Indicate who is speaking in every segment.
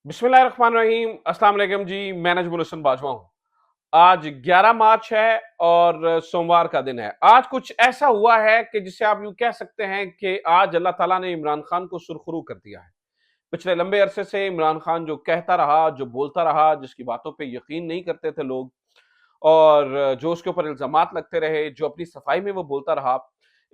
Speaker 1: बिस्मिल्लाहिर्रहमानिर्रहीम। अस्सलाम वालेकुम जी। मैं नजमुल हसन बाजवा हूं। आज 11 मार्च है और सोमवार का दिन है। आज कुछ ऐसा हुआ है कि जिसे आप यूं कह सकते हैं कि आज अल्लाह ताला ने इमरान खान को सुरखरू कर दिया है। पिछले लंबे अरसे से इमरान खान जो कहता रहा, जो बोलता रहा, जिसकी बातों पे यकीन नहीं करते थे लोग और जो उसके ऊपर इल्जामात लगते रहे, जो अपनी सफाई में वो बोलता रहा,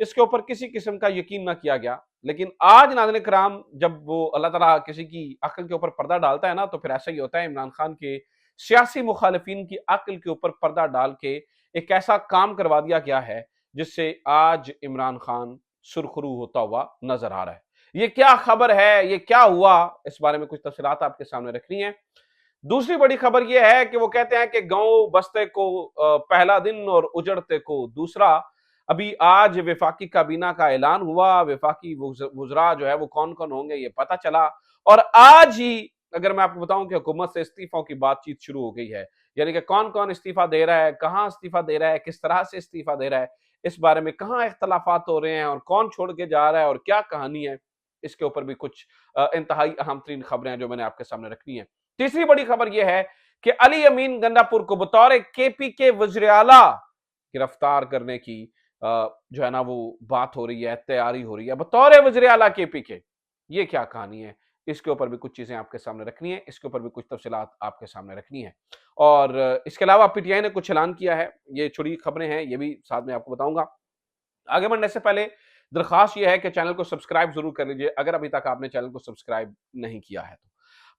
Speaker 1: इसके ऊपर किसी किस्म का यकीन ना किया गया। लेकिन आज नाज़रीन किराम, जब वो अल्लाह ताला किसी की अक्ल के ऊपर पर्दा डालता है ना, तो फिर ऐसा ही होता है। इमरान खान के सियासी मुखालिफिन की अक्ल के ऊपर पर्दा डाल के एक ऐसा काम करवा दिया गया है, जिससे आज इमरान खान सुरखरू होता हुआ नजर आ रहा है। ये क्या खबर है, ये क्या हुआ, इस बारे में कुछ तफसीलात आपके सामने रखनी है। दूसरी बड़ी खबर यह है कि वो कहते हैं कि गांव बसते को पहला दिन और उजड़ते को दूसरा। अभी आज विफाकी काबीना का ऐलान हुआ, विफाकी वुजरा जो है वो कौन कौन होंगे ये पता चला। और आज ही अगर मैं आपको बताऊं कि हुकूमत से इस्तीफों की बातचीत शुरू हो गई है, यानी कि कौन कौन इस्तीफा दे रहा है, कहां इस्तीफा दे रहा है, किस तरह से इस्तीफा दे रहा है, इस बारे में कहां इख्तलाफात हो रहे हैं और कौन छोड़ के जा रहा है और क्या कहानी है, इसके ऊपर भी कुछ इंतहाई अहम तरीन खबरें हैं जो मैंने आपके सामने रखनी है। तीसरी बड़ी खबर यह है कि अली अमीन गंडापुर को बतौर केपी के वज़ीर आला गिरफ्तार करने की जो है ना वो बात हो रही है, तैयारी हो रही है बतौर वज़ीर आला केपी के। ये क्या कहानी है, इसके ऊपर भी कुछ चीजें आपके सामने रखनी है, इसके ऊपर भी कुछ तफसीलात आपके सामने रखनी है। और इसके अलावा पीटीआई ने कुछ ऐलान किया है, ये छोटी खबरें हैं, ये भी साथ में आपको बताऊंगा। आगे बढ़ने से पहले दरखास्त यह है कि चैनल को सब्सक्राइब जरूर कर लीजिए अगर अभी तक आपने चैनल को सब्सक्राइब नहीं किया है तो।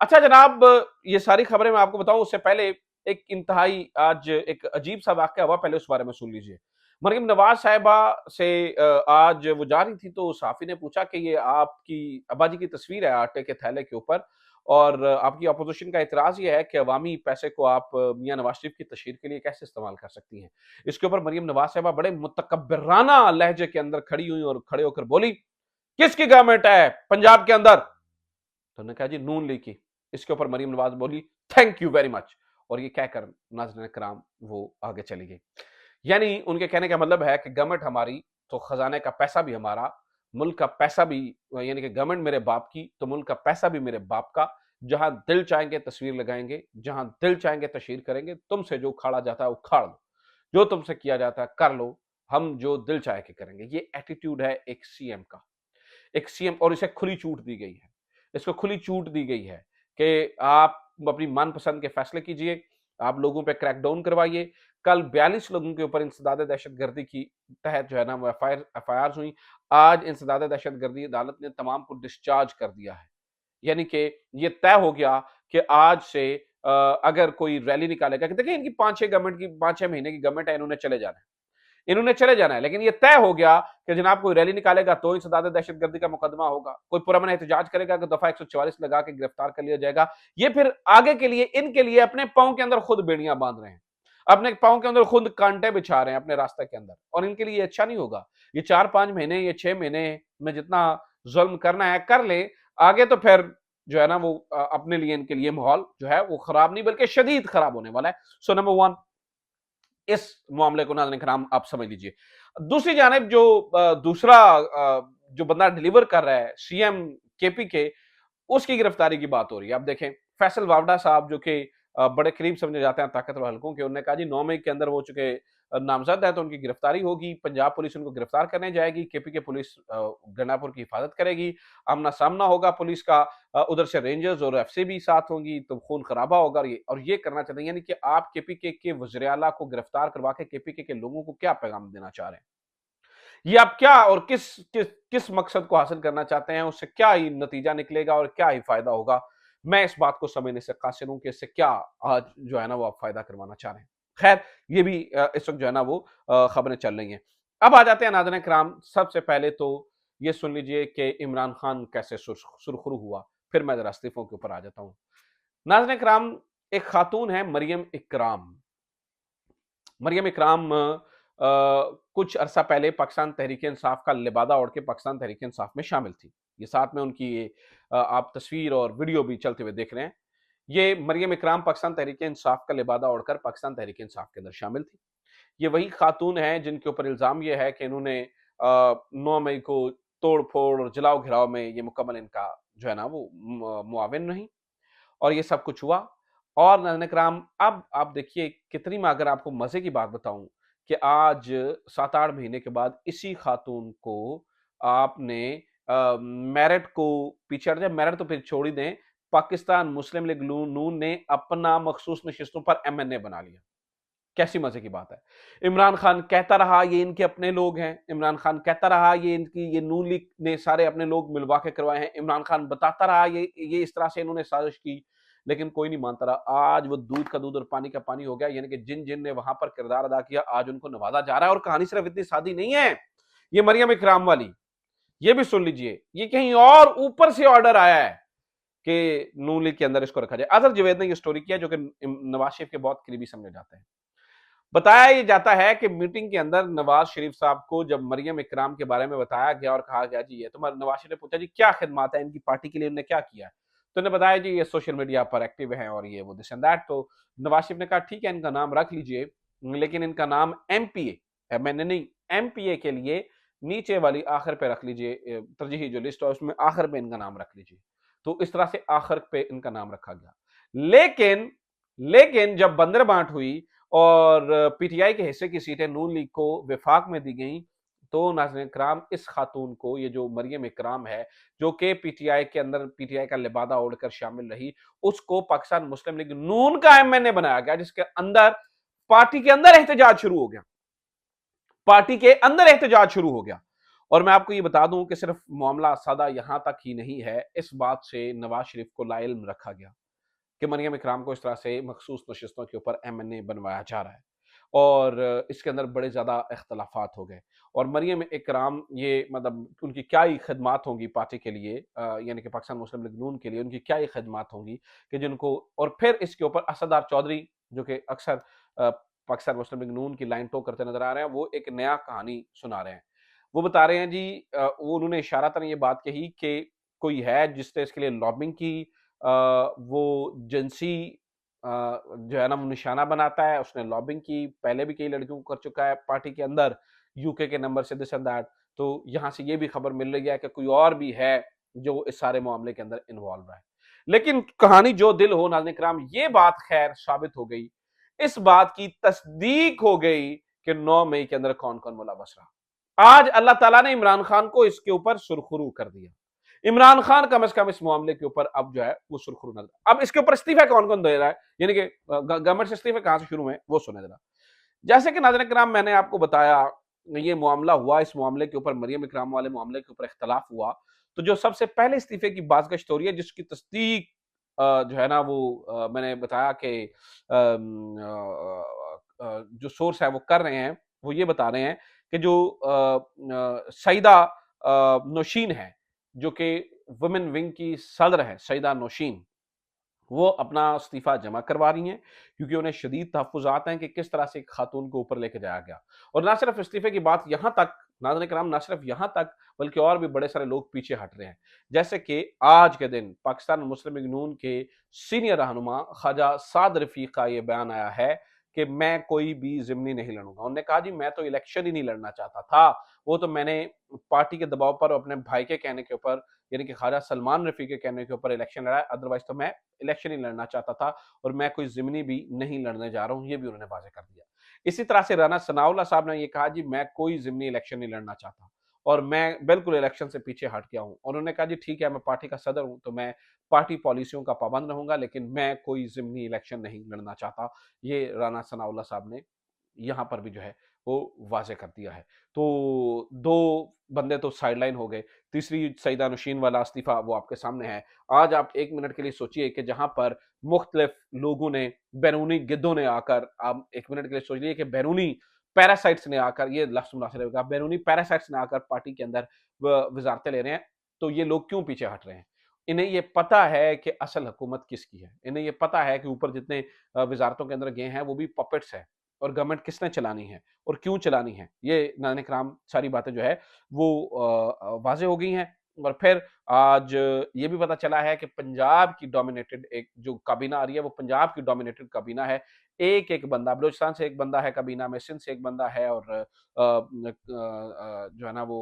Speaker 1: अच्छा जनाब, ये सारी खबरें मैं आपको बताऊं उससे पहले एक इंतहाई आज एक अजीब सा वाकया हुआ, पहले उस बारे में सुन लीजिए। मरियम नवाज साहिबा से आज वो जा रही थी तो सहाफी ने पूछा कि ये आपकी अब्बा जी की तस्वीर है आटे के थैले के ऊपर, और आपकी अपोजिशन का इतराज ये है कि अवामी पैसे को आप मियां नवाज शरीफ की तशहीर के लिए कैसे इस्तेमाल कर सकती हैं। इसके ऊपर मरियम नवाज साहिबा बड़े मुतकब्बिराना लहजे के अंदर खड़ी हुई और खड़े होकर बोली, किसकी गवर्नमेंट है पंजाब के अंदर? तो उन्होंने कहा जी नून लीग की। इसके ऊपर मरियम नवाज बोली थैंक यू वेरी मच, और ये कहकर नाज़रीन कराम वो आगे चली गई। यानी उनके कहने का मतलब है कि गवर्नमेंट हमारी तो खजाने का पैसा भी हमारा, मुल्क का पैसा भी, यानी कि गवर्नमेंट मेरे बाप की तो मुल्क का पैसा भी मेरे बाप का। जहां दिल चाहेंगे तस्वीर लगाएंगे, जहां दिल चाहेंगे तशहीर करेंगे, तुमसे जो उखाड़ा जाता है उखाड़ लो, जो तुमसे किया जाता है कर लो, हम जो दिल चाहे के करेंगे। ये एटीट्यूड है एक सीएम का, एक सीएम, और इसे खुली छूट दी गई है। इसको खुली छूट दी गई है कि आप अपनी मनपसंद के फैसले कीजिए, आप लोगों पे क्रैकडाउन करवाइए। कल 42 लोगों के ऊपर इंसदाद दहशतगर्दी की तहत जो है ना वो एफआईआर हुई। आज इंसदाद दहशतगर्दी अदालत ने तमाम को डिस्चार्ज कर दिया है। यानी कि ये तय हो गया कि आज से अगर कोई रैली निकालेगा, कि देखिए इनकी 5-6 महीने की गवर्नमेंट है, इन्होंने चले जाना है, इन्होंने चले जाना है, लेकिन ये तय हो गया कि जनाब कोई रैली निकालेगा तो इंसदाद दहशतगर्दी का मुकदमा होगा, कोई पुरअमन एहतजाज करेगा कि दफा 144 लगा के गिरफ्तार कर लिया जाएगा। ये फिर आगे के लिए इनके लिए अपने पांव के अंदर खुद बेड़ियां बांध रहे हैं, अपने पांव के अंदर खुद कांटे बिछा रहे हैं अपने रास्ते के अंदर, और इनके लिए अच्छा नहीं होगा। ये 4-5 महीने, ये 6 महीने में जितना जुल्म करना है कर ले, आगे तो फिर जो है ना वो अपने लिए इनके लिए माहौल जो है वो खराब नहीं बल्कि शदीद खराब होने वाला है। सो नंबर वन, इस मामले को नाज़रीन कराम आप समझ लीजिए। दूसरी जानिब जो दूसरा जो बंदा डिलीवर कर रहा है सीएम केपी के, उसकी गिरफ्तारी की बात हो रही है। अब देखें फैसल वावड़ा साहब जो कि बड़े करीब समझे जाते हैं ताकतवर हलकों के, उन्होंने कहा जी 9 मई के अंदर वो चुके नामजद है तो उनकी गिरफ्तारी होगी, पंजाब पुलिस उनको गिरफ्तार करने जाएगी, केपी के पुलिस गंडापुर की हिफाजत करेगी, आमना सामना होगा पुलिस का, उधर से रेंजर्स और एफसी भी साथ होंगी, तो खून खराबा होगा। और ये करना चाहते हैं, यानी कि आप केपी के वज़ीर आला को गिरफ्तार करवा के केपी के लोगों को क्या पैगाम देना चाह रहे हैं, ये आप क्या और किस किस किस मकसद को हासिल करना चाहते हैं, उससे क्या ही नतीजा निकलेगा और क्या ही फायदा होगा। मैं इस बात को समझने से कासिर हूं कि इससे क्या आज जो है ना वो आप फायदा करवाना चाह रहे हैं। खैर ये भी इस वक्त जो है ना वो खबरें चल रही हैं। अब आ जाते हैं नाज़रीन कराम, सबसे पहले तो ये सुन लीजिए कि इमरान खान कैसे सुरखरू हुआ, फिर मैं जरा इस्तीफों के ऊपर आ जाता हूं। नाज़रीन कराम, एक खातून है मरियम इकराम। मरियम इकराम कुछ अरसा पहले पाकिस्तान तहरीक इंसाफ का लिबादा ओढ़ के पाकिस्तान तहरीक इंसाफ में शामिल थी। ये साथ में उनकी आप तस्वीर और वीडियो भी चलते हुए देख रहे हैं। ये मरियम इकराम पाकिस्तान तहरीक इंसाफ का लिबादा ओढ़कर पाकिस्तान तहरीक इंसाफ के अंदर शामिल थी। ये वही खातून है जिनके ऊपर इल्जाम ये है कि इन्होंने 9 मई को तोड़ फोड़ और जलाओ घिराव में ये मुकम्मल इनका जो है ना वो मुआविन रही। और ये सब कुछ हुआ। और नाज़रीन किराम, अब आप देखिए कितनी, मैं अगर आपको मजे की बात बताऊं कि आज 7-8 महीने के बाद इसी खातून को आपने मेरिट को पीछे हट जाए, मेरिट तो फिर छोड़ ही दें, पाकिस्तान मुस्लिम लीग नून ने अपना मखसूस नशिस्तों पर एमएनए बना लिया। कैसी मजे की बात है। इमरान खान कहता रहा ये इनके अपने लोग हैं, इमरान खान कहता रहा ये नून लीग ने सारे अपने लोग मिलवा के करवाए हैं, इमरान खान बताता रहा ये इस तरह से इन्होंने साजिश की, लेकिन कोई नहीं मानता रहा। आज वो दूध का दूध और पानी का पानी हो गया, यानी कि जिन जिन ने वहां पर किरदार अदा किया आज उनको नवाजा जा रहा है। और कहानी सिर्फ इतनी सादी नहीं है ये मरियम इकराम वाली, ये भी सुन लीजिए, ये कहीं और ऊपर से ऑर्डर आया है कि नून लीग के अंदर इसको रखा जाए। अजहर जवेद ने ये स्टोरी किया, जो कि नवाज शरीफ के बहुत करीबी समझे जाते हैं। बताया ये जाता है कि मीटिंग के अंदर नवाज शरीफ साहब को जब मरियम इकराम के बारे में बताया गया और कहा गया जी ये तो, नवाज शरीफ ने पूछा जी क्या खिदमत है इनकी पार्टी के लिए, उन्होंने क्या किया है, तो उन्होंने बताया जी ये सोशल मीडिया पर एक्टिव है और ये वो दिस एंड दैट। तो नवाज शरीफ ने कहा ठीक है इनका नाम रख लीजिए, लेकिन इनका नाम एमपीए, मैंने नहीं, एमपीए के लिए नीचे वाली आखिर पे रख लीजिए, तरजीही जो लिस्ट है उसमें आखिर पे इनका नाम रख लीजिए। तो इस तरह से आखिर पे इनका नाम रखा गया। लेकिन लेकिन जब बंदर बांट हुई और पीटीआई के हिस्से की सीटें नून लीग को विफाक में दी गई, तो नाज़रीन इकराम इस खातून को, ये जो मरियम इकराम है, जो कि पीटीआई के अंदर पीटीआई का लिबादा ओढ़कर शामिल रही, उसको पाकिस्तान मुस्लिम लीग नून का एमएनए बनाया गया, जिसके अंदर पार्टी के अंदर एहतजाज शुरू हो गया, पार्टी के अंदर एहतजाज शुरू हो गया। और मैं आपको ये बता दूं कि सिर्फ मामला सादा यहां तक ही नहीं है, इस बात से नवाज शरीफ को लाइल्म रखा गया कि मरियम इकराम को इस तरह से मखसूस नशिस्तों के ऊपर एमएनए बनवाया जा रहा है, और इसके अंदर बड़े ज़्यादा इख्तलाफात हो गए। और मरियम इकराम, ये मतलब उनकी क्या ही खदमात होंगी पार्टी के लिए, यानी कि पाकिस्तान मुस्लिम लीग नून के लिए उनकी क्या ही खदमात होंगी कि जिनको, और फिर इसके ऊपर असदार चौधरी जो कि अक्सर पाकिस्तान मुस्लिम लीग नून की लाइन टो करते नजर आ रहे हैं, वो एक नया कहानी सुना रहे हैं। वो बता रहे हैं जी, वो उन्होंने इशारतन ये बात कही कि कोई है जिसने इसके लिए लॉबिंग की, वो जिनसी जो है ना निशाना बनाता है, उसने लॉबिंग की, पहले भी कई लड़कियों को कर चुका है पार्टी के अंदर, यूके के नंबर से दिस एंड दैट। तो यहां से ये भी खबर मिल रही है कि कोई और भी है जो इस सारे मामले के अंदर इन्वॉल्व है। लेकिन कहानी जो दिल हो नाज़रीन किराम, ये बात खैर साबित हो गई, इस बात की तस्दीक हो गई कि 9 मई के अंदर कौन कौन मुलव्वस रहा। आज अल्लाह ताला ने इमरान खान को इसके ऊपर सुरखरू कर दिया। इमरान खान कम से कम इस मामले के ऊपर अब जो है वो सुरखरू नजर। अब इसके ऊपर इस्तीफा कौन कौन दे रहा है, यानी कि गवर्नमेंट से इस्तीफे कहां से शुरू हुए वो सुने जरा। जैसे कि नाज़रीन किराम मैंने आपको बताया, ये मामला हुआ, इस मामले के ऊपर मरियम इकराम वाले मामले के ऊपर इख्तलाफ हुआ, तो जो सबसे पहले इस्तीफे की बाज़गश्त हो रही है, जिसकी तस्दीक जो है ना वो मैंने बताया कि जो सोर्स है वो कर रहे हैं, वो ये बता रहे हैं कि जो सईदा नौशीन है, जो कि वुमेन विंग की सदर है, सईदा नौशीन, वो अपना इस्तीफा जमा करवा रही हैं, क्योंकि उन्हें शदीद तहफ़्फ़ुज़ात हैं कि किस तरह से एक खातून को ऊपर लेके जाया गया। और ना सिर्फ इस्तीफे की बात यहाँ तक, नाज़रीन किराम, ना सिर्फ यहाँ तक, बल्कि और भी बड़े सारे लोग पीछे हट रहे हैं। जैसे कि आज के दिन पाकिस्तान मुस्लिम लीग नून के सीनियर रहनुमा ख्वाजा साद रफ़ीक का ये बयान आया है कि मैं कोई भी ज़िमनी नहीं लड़ूँगा। उन्होंने कहा जी मैं तो इलेक्शन ही नहीं लड़ना चाहता था, वो तो मैंने पार्टी के दबाव पर, अपने भाई के कहने के ऊपर, यानी कि ख्वाजा सलमान रफ़ी के कहने के ऊपर इलेक्शन लड़ा है, अदरवाइज़ तो मैं इलेक्शन ही लड़ना चाहता था और मैं कोई ज़िमनी भी नहीं लड़ने जा रहा हूँ, ये भी उन्होंने वाज़ेह कर दिया। इसी तरह से राना सनाउल्लाह साहब ने ये कहा जी मैं कोई ज़िमनी इलेक्शन नहीं लड़ना चाहता और मैं बिल्कुल इलेक्शन से पीछे हट गया हूँ। और उन्होंने कहा जी ठीक है, मैं पार्टी का सदर हूँ, तो मैं पार्टी पॉलिसियों का पाबंद रहूँगा, लेकिन मैं कोई ज़िमनी इलेक्शन नहीं लड़ना चाहता। ये राना सनाउल्लाह साहब ने यहाँ पर भी जो है वो वाज़ेह कर दिया है। तो 2 बंदे तो साइडलाइन हो गए, तीसरी सईदा नौशीन वाला इस्तीफ़ा वो आपके सामने है। आज आप 1 मिनट के लिए सोचिए कि जहाँ पर मुख्तलिफ लोगों ने, बैरूनी गिद्धों ने आकर, आप 1 मिनट के लिए सोच लीजिए कि बैरूनी पैरासाइट्स ने आकर, ये लफ्ज़ मुनासिब रहेगा, बैरूनी पैरासाइट्स ने आकर पार्टी के अंदर वज़ारतें ले रहे हैं, तो ये लोग क्यों पीछे हट रहे हैं? इन्हें ये पता है कि असल हुकूमत किसकी है। इन्हें ये पता है कि ऊपर जितने वज़ारतों के अंदर गए हैं, वो भी पपेट्स हैं और गवर्नमेंट किसने चलानी है और क्यों चलानी है। ये नाज़रीन किराम सारी बातें जो है वो वाज़ेह हो गई हैं। और फिर आज ये भी पता चला है कि पंजाब की डोमिनेटेड एक जो काबीना आ रही है, वो पंजाब की डोमिनेटेड काबीना है। एक-एक बंदा, बलूचिस्तान से एक बंदा है काबीना में, सिंध से एक बंदा है, और जो है ना वो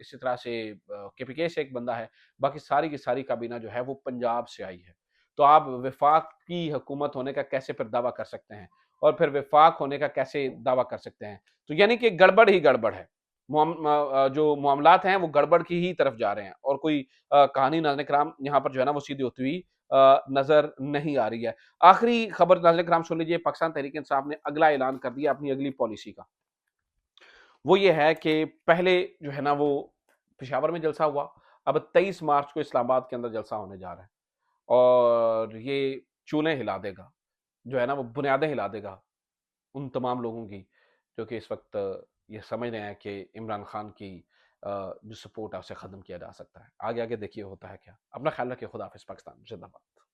Speaker 1: इसी तरह से केपीके से एक बंदा है। बाकी सारी की सारी काबीना जो है वो पंजाब से आई है। तो आप वफाक की हुकूमत होने का कैसे फिर दावा कर सकते हैं और फिर वफाक होने का कैसे दावा कर सकते हैं? तो यानी कि गड़बड़ ही गड़बड़ है। जो मामलात हैं वो गड़बड़ की ही तरफ जा रहे हैं और कोई कहानी नाज़रीन किराम यहाँ पर जो है ना वो सीधी होती हुई नज़र नहीं आ रही है। आखिरी खबर नाज़रीन किराम सुन लीजिए, पाकिस्तान तहरीक-ए-इंसाफ ने अगला ऐलान कर दिया अपनी अगली पॉलिसी का। वो ये है कि पहले जो है ना वो पेशावर में जलसा हुआ, अब 23 मार्च को इस्लामाबाद के अंदर जलसा होने जा रहा है और ये चूल्हे हिला देगा, जो है ना वो बुनियादें हिला देगा उन तमाम लोगों की, जो कि इस वक़्त ये समझ रहे हैं कि इमरान खान की जो सपोर्ट है उसे ख़त्म किया जा सकता है। आगे-आगे देखिए होता है क्या। अपना ख़्याल रखिए, खुदा हाफ़िज़। पाकिस्तान ज़िंदाबाद।